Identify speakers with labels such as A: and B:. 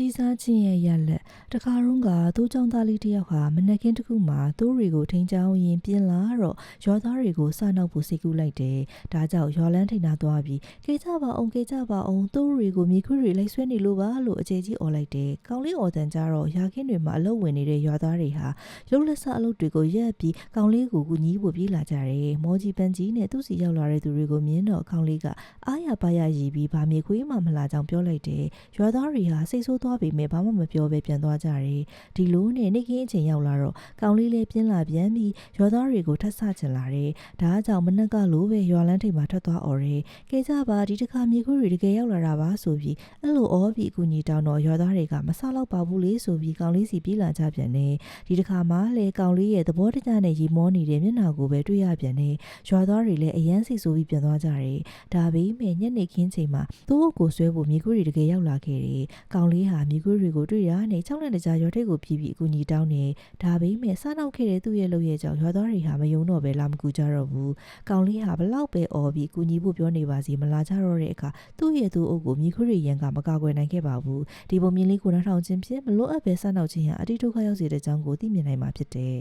A: ကြီးစားခြင်းရဲ့ရလက်တခါတုန်းကသူ့ကြောင့်သားလေးတစ်ယောက်ဟာမနက်ခင်းတစ်ခုမှာသူ့တွေကိုထိန်းချောင်းရင်းပြင်းလာတော့ရွာသားတွေကိုစနောက်ဖို့စိတ်ကူးလိုက်တယ်ဒါကြောင့်ရွာလန်းထိန်နာသွားပြီးကေကြပါအောင်သူ့တွေကိုမြေခွေတွေလိုက်ဆွဲနေလို့ပါလို့အကျေကြီးអော်လိုက်တယ်ကောင်လေးអော်တန်ကြတော့ရာခင်းတွေမှာအလုပ်ဝင်နေတဲ့ရွာသားတွေဟာရုပ်လက်စအလုပ်တွေကိုရက်ပြီးကောင်လေးကိုကူညီဖို့ပြေးလာကြတယ်မောကြီးပန်းကြီးနဲ့သူ့စီရောက်လာတဲ့သူတွေကိုမြင်တော့ကောင်လေးကအားရပါရရည်ပြီးဗာမြေခွေးမှမလာကြောင်ပြောလိုက်တယ်ရွာသားတွေဟာစိတ်ဆိုးသွားပေမဲ့ဘာမှမပြောဘဲပြန်သွားကြတယ်ဒီလိုနဲ့နေ့ခင်းအချိန်ရောက်လာတော့ကောင်လေးလည်းပြင်းလာပြန်ပြီးရွာသားတွေကိုထပ်ဆချင်လာတယ်ဒါကြောင့်မနက်ကလိုပဲရွာလန်းထိပ်မှာထွက်သွားអော်တယ်ကဲကြပါဒီတစ်ခါမြေခွေးတွေတကယ်ရောက်လာတာပါဆိုပြီးအဲ့လိုအော်ပြီးအကူညီတောင်းတော့ရွာသားတွေကမဆလောက်ပါဘူးလေဆိုပြီးကောင်လေးစီပြေးလာကြပြန်တယ်ဒီတစ်ခါမှလေကောင်လေးရဲ့သဘောတကျနဲ့ရီမောနေတဲ့မျက်နှာကိုပဲတွေ့ရပြန်တယ်ရွာသားတွေလည်းအယမ်းစိတ်ဆိုးပြီးပြန်သွားကြတယ်ဒါပေမဲ့ညနေခင်းချိန်မှာသူ့ကိုဆွဲဖို့မြေခွေးတွေတကယ်ရောက်လာခဲ့တယ်ကောင်လေးဟာမြေခွေးတွေကိုတွေ့ရနဲ့၆လက်တကြားရွာထိပ်ကိုပြေးပြီးအကူညီတောင်းတယ်ဒါပေမဲ့စနောက်ခဲ့တဲ့သူ့ရဲ့လုပ်ရဲ့ကြောင့်ရွာသားတွေဟာမယုံတော့ပဲလာမကူကြတော့ဘူးကောင်လေးဟာဘလောက်ပဲអော်ပြီးအကူညီဖို့ပြောနေပါစီမလာကြတော့တဲ့အခါသူ့ရဲ့သူ့အုပ်ကိုမြေခွေးတွေရန်ကမကာကွယ်နိုင်ခဲ့ပါဘူးဒီပုံမြင်လေးကိုနှထောင်ခြင်းဖြင့်မလွတ်အပ်ပဲစနောက်ခြင်းဟာအတိဒုက္ခရောက်စေတဲ့အကြောင်းကိုသိမြင်နိုင်မှာဖြစ်တယ်